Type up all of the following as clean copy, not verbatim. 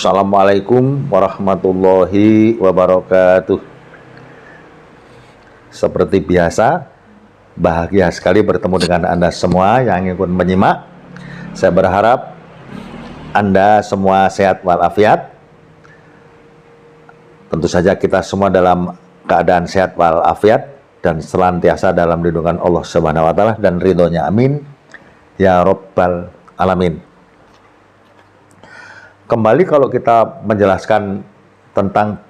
Assalamualaikum warahmatullahi wabarakatuh. Seperti biasa, bahagia sekali bertemu dengan Anda semua yang ikut menyimak. Saya berharap Anda semua sehat walafiat. Tentu saja kita semua dalam keadaan sehat walafiat dan senantiasa dalam lindungan Allah Subhanahu wa taala dan ridhonya, amin ya rabbal alamin. Kembali kalau kita menjelaskan tentang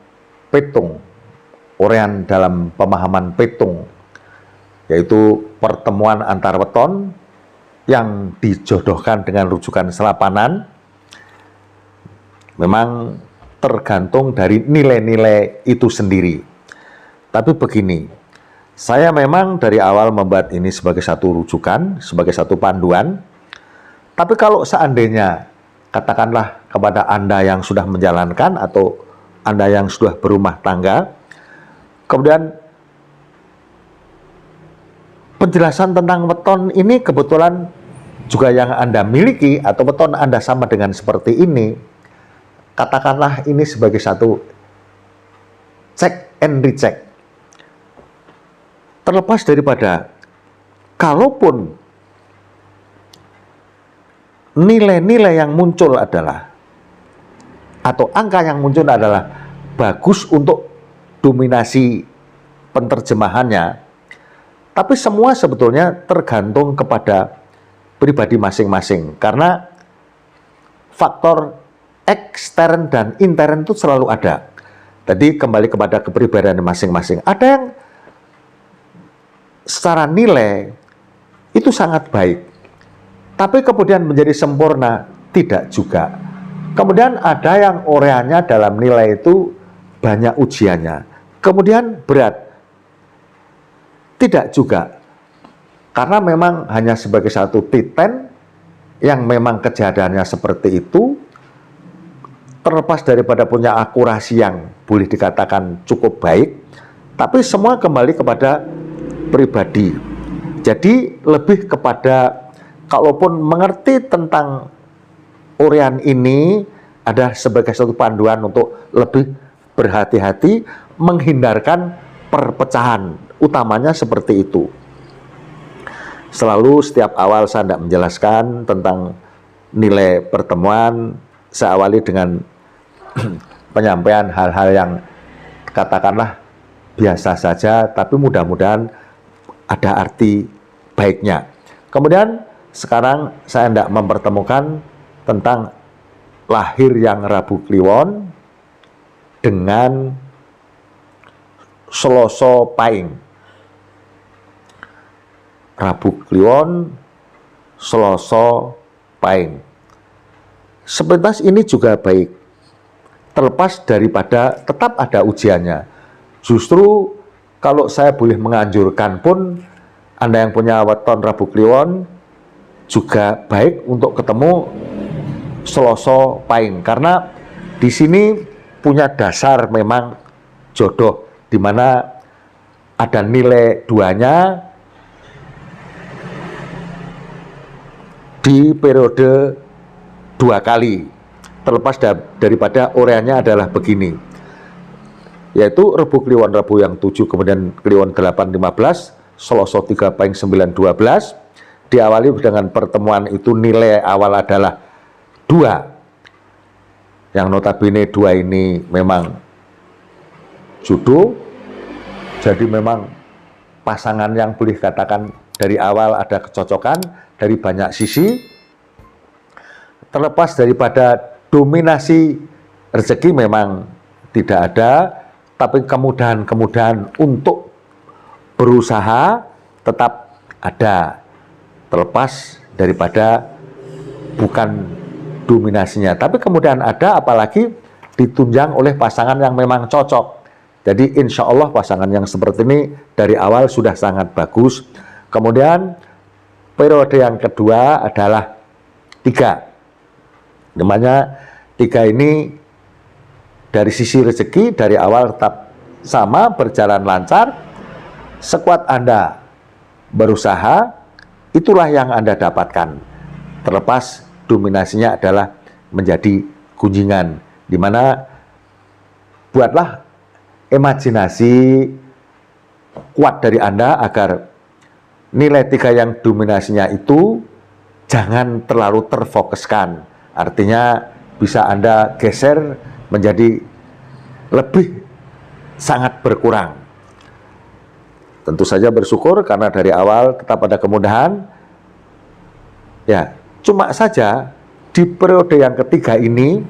petung, uraian dalam pemahaman petung, yaitu pertemuan antar weton yang dijodohkan dengan rujukan selapanan, memang tergantung dari nilai-nilai itu sendiri. Tapi begini, saya memang dari awal membuat ini sebagai satu rujukan, sebagai satu panduan. Tapi kalau seandainya katakanlah kepada Anda yang sudah menjalankan atau Anda yang sudah berumah tangga, kemudian penjelasan tentang weton ini kebetulan juga yang Anda miliki atau weton Anda sama dengan seperti ini, katakanlah ini sebagai satu check and recheck. Terlepas daripada kalaupun nilai-nilai yang muncul adalah atau angka yang muncul adalah bagus untuk dominasi penterjemahannya, tapi semua sebetulnya tergantung kepada pribadi masing-masing, karena faktor ekstern dan intern itu selalu ada. Jadi kembali kepada kepribadian masing-masing. Ada yang secara nilai itu sangat baik, tapi kemudian menjadi sempurna, tidak juga. Kemudian ada yang uraiannya dalam nilai itu banyak ujiannya, kemudian berat, tidak juga. Karena memang hanya sebagai satu titen yang memang kejadiannya seperti itu, terlepas daripada punya akurasi yang boleh dikatakan cukup baik, tapi semua kembali kepada pribadi. Jadi lebih kepada, kalaupun mengerti tentang uraian ini ada sebagai satu panduan untuk lebih berhati-hati menghindarkan perpecahan, utamanya seperti itu. Selalu setiap awal saya tidak menjelaskan tentang nilai pertemuan, saya awali dengan penyampaian hal-hal yang katakanlah biasa saja, tapi mudah-mudahan ada arti baiknya. Kemudian sekarang saya tidak mempertemukan tentang lahir yang Rabu Kliwon dengan Selasa Pahing. Rabu Kliwon, Selasa Pahing. Sepintas ini juga baik, terlepas daripada tetap ada ujiannya. Justru kalau saya boleh menganjurkan pun, Anda yang punya weton Rabu Kliwon juga baik untuk ketemu Selasa Pahing, karena di sini punya dasar memang jodoh, di mana ada nilai duanya di periode 2 kali, terlepas daripada uraiannya adalah begini, yaitu Rabu Kliwon Rabu yang 7, kemudian Kliwon 8 15, Selasa 3 Pahing 9 12, diawali dengan pertemuan itu nilai awal adalah 2, yang notabene 2 ini memang jodoh, jadi memang pasangan yang boleh katakan dari awal ada kecocokan dari banyak sisi. Terlepas daripada dominasi rezeki memang tidak ada, tapi kemudahan-kemudahan untuk berusaha tetap ada, terlepas daripada bukan dominasinya, tapi kemudian ada, apalagi ditunjang oleh pasangan yang memang cocok. Jadi insya Allah pasangan yang seperti ini dari awal sudah sangat bagus. Kemudian periode yang kedua adalah 3, namanya 3 ini dari sisi rezeki dari awal tetap sama, berjalan lancar. Sekuat Anda berusaha, itulah yang Anda dapatkan, terlepas dominasinya adalah menjadi gunjingan Dimana buatlah imajinasi kuat dari Anda agar nilai 3 yang dominasinya itu jangan terlalu terfokuskan. Artinya bisa Anda geser menjadi lebih sangat berkurang. Tentu saja bersyukur karena dari awal tetap ada kemudahan. Ya, cuma saja di periode yang ketiga ini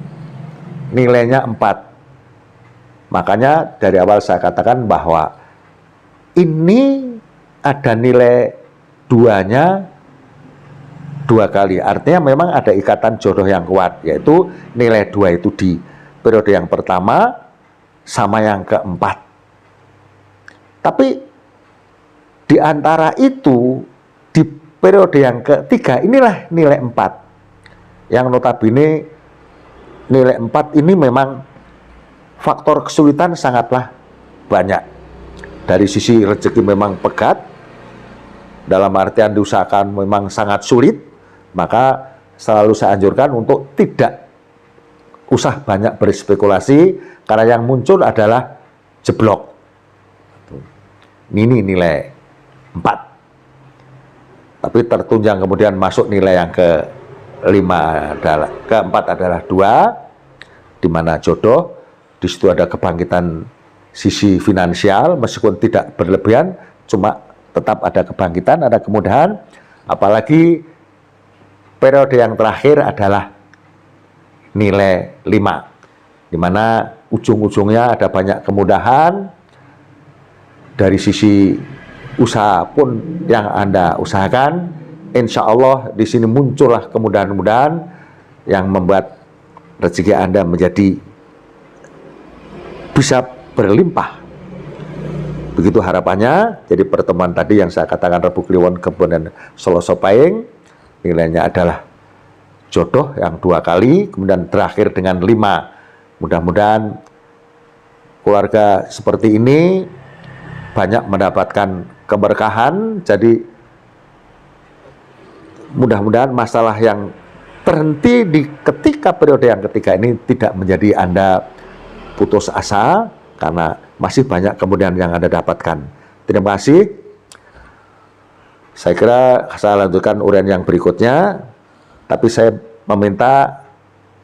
nilainya 4. Makanya dari awal saya katakan bahwa ini ada nilai 2-nya 2 kali. Artinya memang ada ikatan jodoh yang kuat, yaitu nilai 2 itu di periode yang pertama sama yang keempat. Tapi di antara itu di periode yang ketiga inilah nilai 4. Yang notabene nilai 4 ini memang faktor kesulitan sangatlah banyak. Dari sisi rezeki memang pegat, dalam artian diusahakan memang sangat sulit, maka selalu saya anjurkan untuk tidak usah banyak berspekulasi, karena yang muncul adalah jeblok. Ini nilai 4. Tapi tertunjang kemudian masuk nilai yang keempat adalah 2, di mana jodoh, di situ ada kebangkitan sisi finansial, meskipun tidak berlebihan, cuma tetap ada kebangkitan, ada kemudahan. Apalagi periode yang terakhir adalah nilai 5, di mana ujung-ujungnya ada banyak kemudahan. Dari sisi usaha pun yang Anda usahakan, insya Allah di sini muncullah kemudahan-kemudahan yang membuat rezeki Anda menjadi bisa berlimpah. Begitu harapannya. Jadi pertemuan tadi yang saya katakan Rabu Kliwon kemudian Selasa Pahing, nilainya adalah jodoh yang 2 kali, kemudian terakhir dengan 5. Mudah-mudahan keluarga seperti ini banyak mendapatkan keberkahan. Jadi mudah-mudahan masalah yang terhenti di ketika periode yang ketiga ini tidak menjadi Anda putus asa, karena masih banyak kemudian yang Anda dapatkan. Terima kasih. Saya kira saya lanjutkan uraian yang berikutnya, tapi saya meminta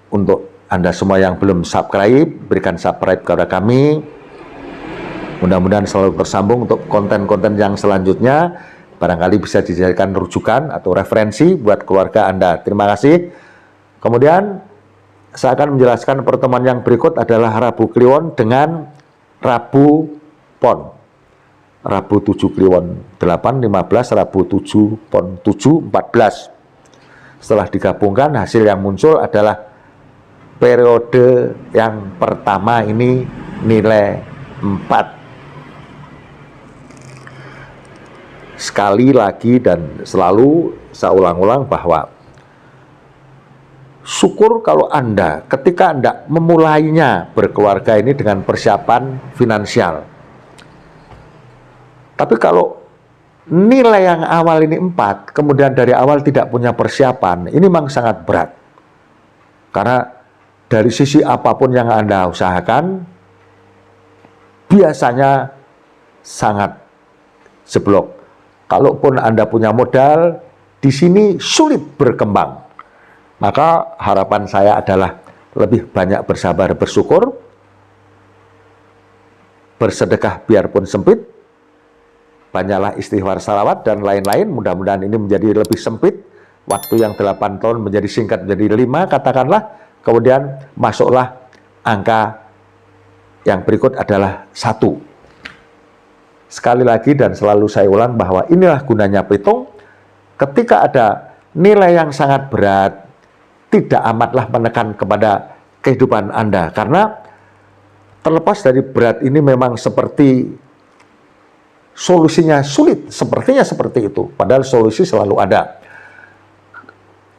untuk Anda semua yang belum subscribe, berikan subscribe kepada kami. Mudah-mudahan selalu tersambung untuk konten-konten yang selanjutnya, barangkali bisa dijadikan rujukan atau referensi buat keluarga Anda. Terima kasih. Kemudian saya akan menjelaskan pertemuan yang berikut adalah Rabu Kliwon dengan Rabu Pon. Rabu 7 Kliwon 8, 15, Rabu 7 Pon 7, 14. Setelah digabungkan, hasil yang muncul adalah periode yang pertama ini nilai 4. Sekali lagi dan selalu saya ulang-ulang bahwa syukur kalau Anda ketika Anda memulainya berkeluarga ini dengan persiapan finansial. Tapi kalau nilai yang awal ini 4, kemudian dari awal tidak punya persiapan, ini memang sangat berat. Karena dari sisi apapun yang Anda usahakan, biasanya sangat jeblok. Kalaupun Anda punya modal, di sini sulit berkembang. Maka harapan saya adalah lebih banyak bersabar, bersyukur, bersedekah biarpun sempit, banyaklah istighfar, salawat, dan lain-lain. Mudah-mudahan ini menjadi lebih sempit. Waktu yang 8 tahun menjadi singkat menjadi 5, katakanlah. Kemudian masuklah angka yang berikut adalah 1. Sekali lagi dan selalu saya ulang bahwa inilah gunanya perhitung. Ketika ada nilai yang sangat berat, tidak amatlah menekan kepada kehidupan Anda. Karena terlepas dari berat ini memang seperti solusinya sulit, sepertinya seperti itu. Padahal solusi selalu ada.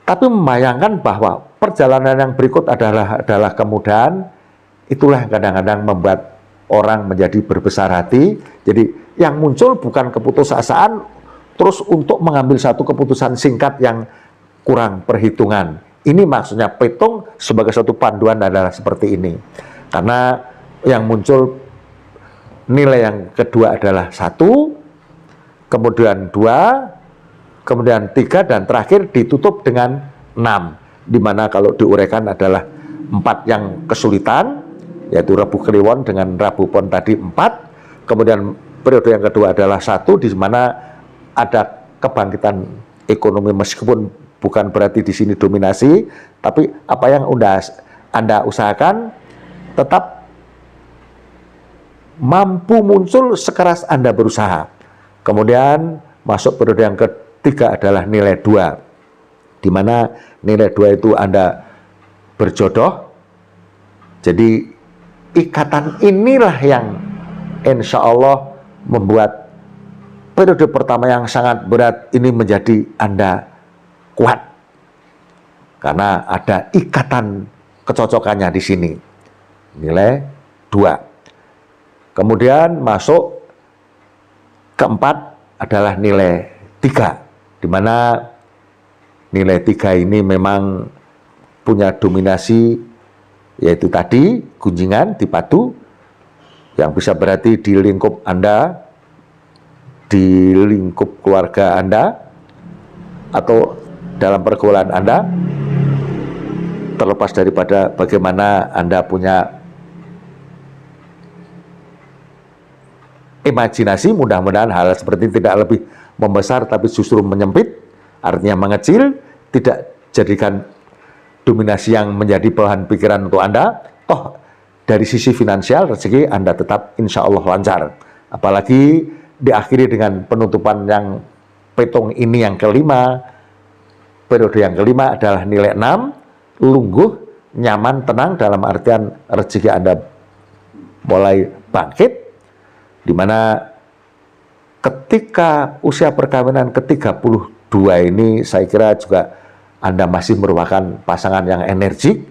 Tapi membayangkan bahwa perjalanan yang berikut adalah kemudahan, itulah yang kadang-kadang membuat orang menjadi berbesar hati. Jadi yang muncul bukan keputusasaan terus untuk mengambil satu keputusan singkat yang kurang perhitungan. Ini maksudnya petung sebagai suatu panduan adalah seperti ini. Karena yang muncul nilai yang kedua adalah 1, kemudian 2, kemudian 3, dan terakhir ditutup dengan 6. Dimana kalau diuraikan adalah 4 yang kesulitan, yaitu Rabu Kliwon dengan Rabu Pon tadi 4. Kemudian periode yang kedua adalah 1, di mana ada kebangkitan ekonomi, meskipun bukan berarti di sini dominasi, tapi apa yang Anda usahakan tetap mampu muncul sekeras Anda berusaha. Kemudian masuk periode yang ketiga adalah nilai 2, di mana nilai 2 itu Anda berjodoh. Jadi ikatan inilah yang insya Allah membuat periode pertama yang sangat berat ini menjadi Anda kuat, karena ada ikatan kecocokannya di sini, nilai 2. Kemudian masuk keempat adalah nilai 3, di mana nilai 3 ini memang punya dominasi, yaitu tadi gunjingan di padu, yang bisa berarti di lingkup Anda, di lingkup keluarga Anda, atau dalam pergaulan Anda, terlepas daripada bagaimana Anda punya imajinasi. Mudah-mudahan hal seperti ini tidak lebih membesar tapi justru menyempit, artinya mengecil, tidak jadikan dominasi yang menjadi bahan pikiran untuk Anda. Toh dari sisi finansial rezeki Anda tetap insya Allah lancar, apalagi diakhiri dengan penutupan yang petung ini yang kelima. Periode yang kelima adalah nilai 6, lungguh, nyaman, tenang, dalam artian rezeki Anda mulai bangkit, di mana ketika usia perkawinan ke-32 ini saya kira juga Anda masih merupakan pasangan yang energik.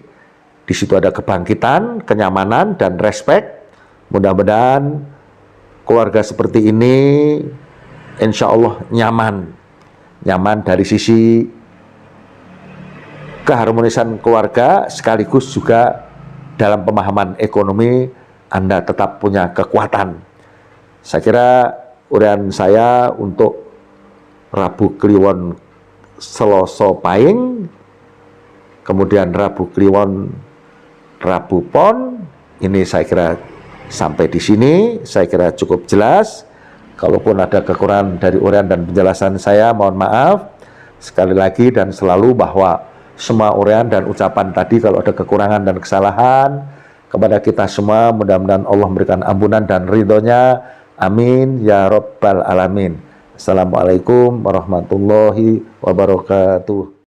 Di situ ada kebangkitan, kenyamanan, dan respek. Mudah-mudahan keluarga seperti ini insya Allah nyaman dari sisi keharmonisan keluarga, sekaligus juga dalam pemahaman ekonomi Anda tetap punya kekuatan. Saya kira uraian saya untuk Rabu Kliwon Selasa Pahing, kemudian Rabu Kliwon Rabu Pon, ini saya kira sampai di sini. Saya kira cukup jelas. Kalaupun ada kekurangan dari uraian dan penjelasan saya, mohon maaf. Sekali lagi dan selalu bahwa semua uraian dan ucapan tadi kalau ada kekurangan dan kesalahan kepada kita semua, mudah-mudahan Allah memberikan ampunan dan ridhonya. Amin ya Rabbal Alamin. Assalamualaikum warahmatullahi wabarakatuh.